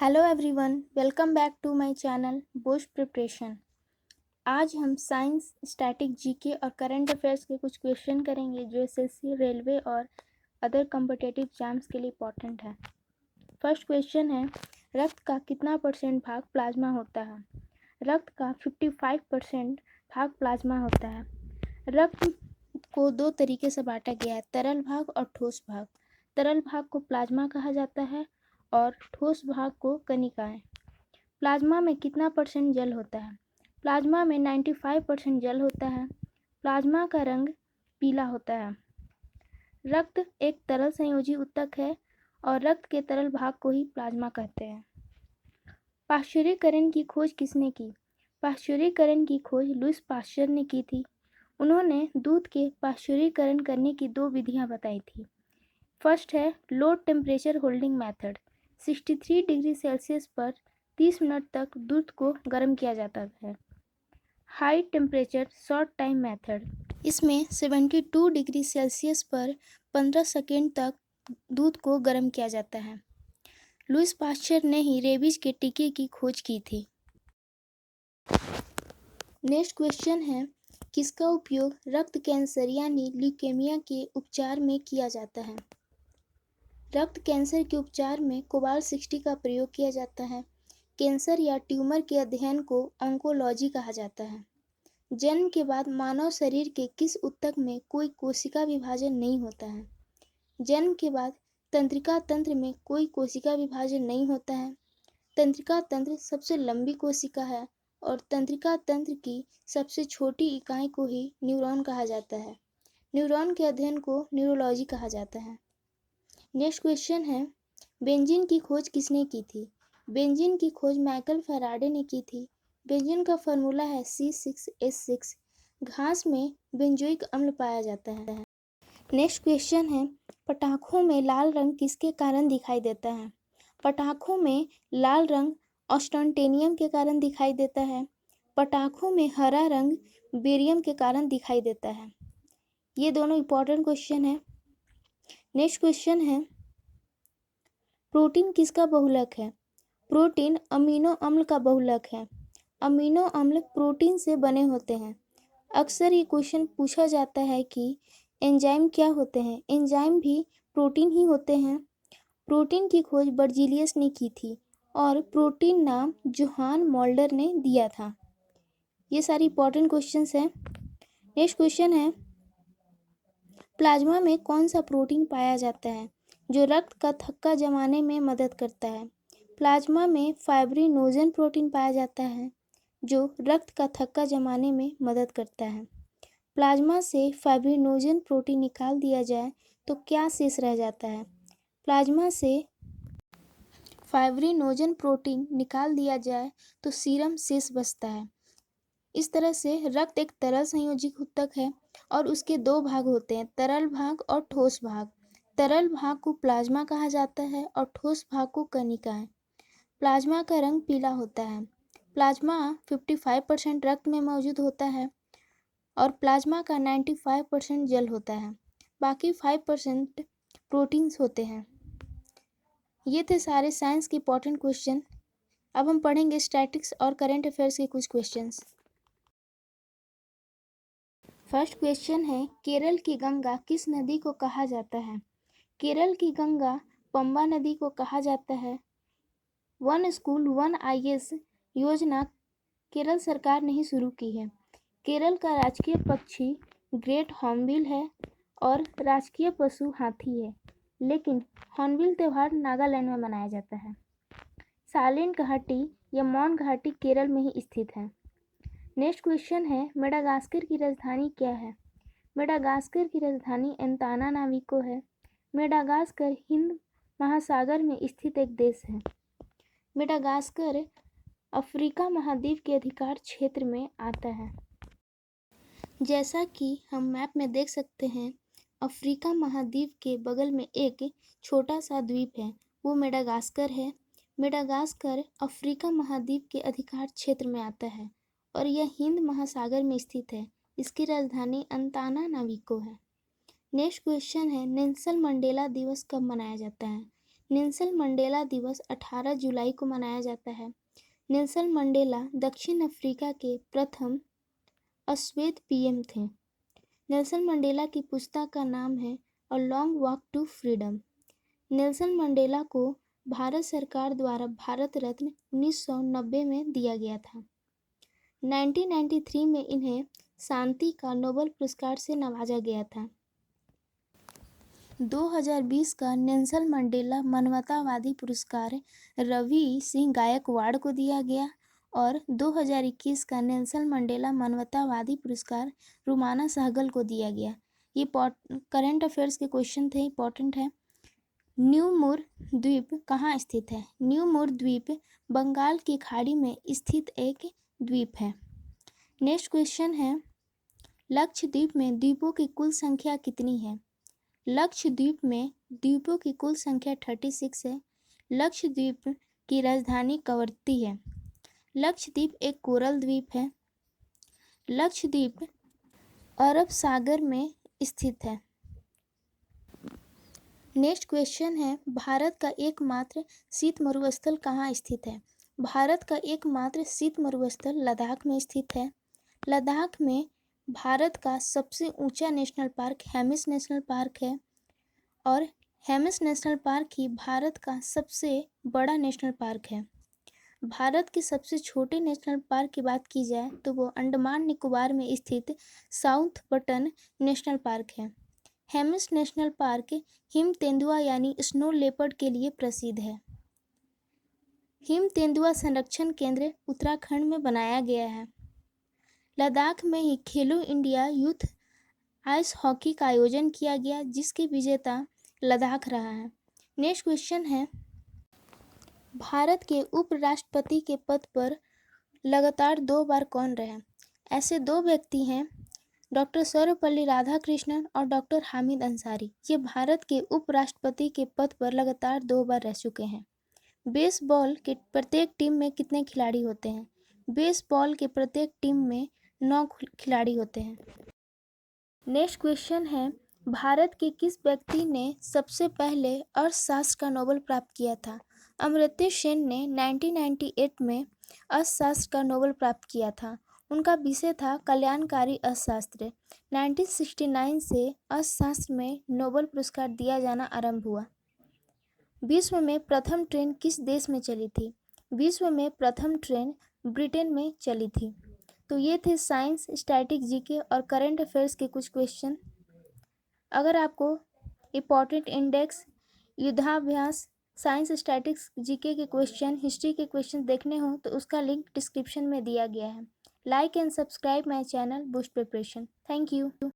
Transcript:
Hello everyone, welcome back to my channel Bosh preparation. आज हम science, static, GK और current affairs के कुछ क्वेश्चन करेंगे जो एसएससी, रेलवे और अदर कॉम्पिटिटिव एग्जाम्स के लिए इम्पॉर्टेंट है। फर्स्ट क्वेश्चन है, रक्त का कितना परसेंट भाग प्लाज्मा होता है? रक्त का 55% भाग प्लाज्मा होता है। रक्त को दो तरीके से बांटा गया है, तरल भाग और ठोस भाग। तरल भाग को प्लाज्मा कहा जाता है और ठोस भाग को कणिकाएं। प्लाज्मा में कितना परसेंट जल होता है? प्लाज्मा में 95% जल होता है। प्लाज्मा का रंग पीला होता है। रक्त एक तरल संयोजी ऊतक है और रक्त के तरल भाग को ही प्लाज्मा कहते हैं। पाश्चुरीकरण की खोज किसने की? पाश्चुरीकरण की खोज लुईस पाश्चर ने की थी। उन्होंने दूध के पाश्चुरीकरण करने की दो विधियां बताई थी। फर्स्ट है low temperature holding method. 63 degree Celsius पर 30 मिनट तक दूध को गर्म किया जाता है। High temperature short time method, इसमें 72 डिग्री सेल्सियस पर 15 सेकेंड तक दूध को गर्म किया जाता है। लुईस पाश्चर ने ही रेबीज के टीके की खोज की थी। नेक्स्ट क्वेश्चन है, किसका उपयोग रक्त कैंसर यानी ल्यूकेमिया के उपचार में किया जाता है? रक्त कैंसर के उपचार में कोबाल्ट-60 का प्रयोग किया जाता है। कैंसर या ट्यूमर के अध्ययन को ऑन्कोलॉजी कहा जाता है। जन्म के बाद मानव शरीर के किस ऊतक में कोई कोशिका विभाजन नहीं होता है? जन्म के बाद तंत्रिका तंत्र में कोई कोशिका विभाजन नहीं होता है। तंत्रिका तंत्र सबसे लंबी कोशिका है और तंत्रिका तंत्र की सबसे छोटी इकाई को ही न्यूरॉन कहा जाता है। न्यूरॉन के अध्ययन को न्यूरोलॉजी कहा जाता है। नेक्स्ट क्वेश्चन है, बेंजीन की खोज किसने की थी? बेंजीन की खोज माइकल फैराडे ने की थी। बेंजीन का फार्मूला है C6H6। घास में बेंजोइक अम्ल पाया जाता है। नेक्स्ट क्वेश्चन है, पटाखों में लाल रंग किसके कारण दिखाई देता है? पटाखों में लाल रंग ऑस्टेंटेनियम के कारण दिखाई देता है। पटाखों में हरा रंग बेरियम के कारण दिखाई देता है। ये दोनों इंपॉर्टेंट क्वेश्चन है। नेक्स्ट क्वेश्चन है, प्रोटीन किसका बहुलक है? प्रोटीन अमीनो अम्ल का बहुलक है। अमीनो अम्ल प्रोटीन से बने होते हैं। अक्सर ये क्वेश्चन पूछा जाता है कि एंजाइम क्या होते हैं? एंजाइम भी प्रोटीन ही होते हैं। प्रोटीन की खोज बर्जीलियस ने की थी और प्रोटीन नाम जोहान मोल्डर ने दिया था। ये सारी इंपॉर्टेंट क्वेश्चंस हैं। नेक्स्ट क्वेश्चन है, प्लाज्मा में कौन सा प्रोटीन पाया जाता है जो रक्त का थक्का जमाने में मदद करता है? प्लाज्मा में फाइब्रिनोजन प्रोटीन पाया जाता है जो रक्त का थक्का जमाने में मदद करता है। प्लाज्मा से फाइब्रिनोजन प्रोटीन निकाल दिया जाए तो क्या शेष रह जाता है? प्लाज्मा से फाइब्रिनोजन प्रोटीन निकाल दिया जाए तो सीरम शेष बचता है। इस तरह से रक्त एक तरल संयोजी ऊतक है और उसके दो भाग होते हैं, तरल भाग और ठोस भाग। तरल भाग को प्लाज्मा कहा जाता है और ठोस भाग को कणिकाएं। प्लाज्मा का रंग पीला होता है। प्लाज्मा 55% रक्त में मौजूद होता है और प्लाज्मा का 95% जल होता है। बाकी 5% प्रोटीन्स होते हैं। ये थे सारे साइंस के इंपॉर्टेंट क्वेश्चन। अब हम पढ़ेंगे स्टैटिक्स और करंट अफेयर्स के कुछ क्वेश्चंस। फर्स्ट क्वेश्चन है, केरल की गंगा किस नदी को कहा जाता है? केरल की गंगा पंबा नदी को कहा जाता है। वन स्कूल वन आईएएस योजना केरल सरकार ने ही शुरू की है। केरल का राजकीय पक्षी ग्रेट हॉर्नबिल है और राजकीय पशु हाथी है, लेकिन हॉर्नबिल त्यौहार नागालैंड में मनाया जाता है। साइलेंट घाटी या मौन घाटी केरल में ही स्थित है। नेक्स्ट क्वेश्चन है, मेडागास्कर की राजधानी क्या है? मेडागास्कर की राजधानी एंतानानाविको है। मेडागास्कर हिंद महासागर में स्थित एक देश है। मेडागास्कर अफ्रीका महाद्वीप के अधिकार क्षेत्र में आता है। जैसा कि हम मैप में देख सकते हैं, अफ्रीका महाद्वीप के बगल में एक छोटा सा द्वीप है, वो मेडागास्कर है। मेडागास्कर अफ्रीका महाद्वीप के अधिकार क्षेत्र में आता है और यह हिंद महासागर में स्थित है। इसकी राजधानी अंतानानाविको है। नेक्स्ट क्वेश्चन है, नेल्सन मंडेला दिवस कब मनाया जाता है? नेल्सन मंडेला दिवस 18 जुलाई को मनाया जाता है। नेल्सन मंडेला दक्षिण अफ्रीका के प्रथम अश्वेत पीएम थे। नेल्सन मंडेला की पुस्तक का नाम है A Long Walk to Freedom. Nelson Mandela को भारत सरकार द्वारा भारत रत्न 1990 में दिया गया था। 1993 में इन्हें शांति का नोबेल पुरस्कार से नवाजा गया था। 2020 का नेल्सन मंडेला मानवतावादी पुरस्कार रवि सिंह गायकवाड़ को दिया गया और 2021 का नेल्सन मंडेला मानवतावादी पुरस्कार रुमाना सहगल को दिया गया। ये करंट अफेयर्स के क्वेश्चन थे, इंपॉर्टेंट है। न्यू मूर द्वीप कहाँ स्थित है? न्यू मूर द्वीप बंगाल की खाड़ी में स्थित एक द्वीप है। नेक्स्ट क्वेश्चन है, लक्षद्वीप में द्वीपों की कुल संख्या कितनी है? लक्षद्वीप में द्वीपों की कुल संख्या 36 है। लक्षद्वीप की राजधानी कवरत्ती है। लक्षद्वीप एक कोरल द्वीप है। लक्षद्वीप अरब सागर में स्थित है। नेक्स्ट क्वेश्चन है, भारत का एकमात्र शीत मरुस्थल कहाँ स्थित है? भारत का एकमात्र शीत मरुस्थल लद्दाख में स्थित है। लद्दाख में भारत का सबसे ऊंचा national park Hemis national park है और हेमिस नेशनल पार्क ही भारत का सबसे बड़ा नेशनल पार्क है। भारत के सबसे छोटे नेशनल पार्क की बात की जाए तो वो अंडमान निकोबार में स्थित साउथ बटन नेशनल पार्क है। हेमिस नेशनल पार्क हिम तेंदुआ यानी स्नो लेपर्ड के लिए प्रसिद्ध है। हिम तेंदुआ संरक्षण केंद्र उत्तराखंड में बनाया गया है। लद्दाख में ही खेलो इंडिया यूथ आइस हॉकी का आयोजन किया गया, जिसके विजेता लद्दाख रहा है। नेक्स्ट क्वेश्चन है, भारत के उपराष्ट्रपति के पद पर लगातार 2 बार कौन रहे? ऐसे 2 व्यक्ति हैं, डॉक्टर सर्वपल्ली राधाकृष्णन और डॉक्टर हामिद अंसारी। ये भारत के उपराष्ट्रपति के पद पर लगातार 2 बार रह चुके हैं। बेसबॉल के प्रत्येक टीम में कितने खिलाड़ी होते हैं? बेसबॉल के प्रत्येक टीम में 9 खिलाड़ी होते हैं। नेक्स्ट क्वेश्चन है, भारत के किस व्यक्ति ने सबसे पहले अर्थशास्त्र का नोबेल प्राप्त किया था? अमर्त्य सेन ने 1998 में अर्थशास्त्र का नोबेल प्राप्त किया था। उनका विषय था कल्याणकारी अर्थशास्त्र। 1969 से अर्थशास्त्र में नोबेल पुरस्कार दिया जाना आरंभ हुआ। विश्व में प्रथम ट्रेन किस देश में चली थी? विश्व में प्रथम ट्रेन ब्रिटेन में चली थी। तो ये थे साइंस, स्टैटिक, जीके और करंट अफेयर्स के कुछ क्वेश्चन। अगर आपको इंपॉर्टेंट इंडेक्स, युद्धाभ्यास, साइंस, स्टैटिक्स, जीके के क्वेश्चन, हिस्ट्री के क्वेश्चन देखने हो तो उसका लिंक डिस्क्रिप्शन में दिया गया है। Like and subscribe my channel boost preparation. Thank you.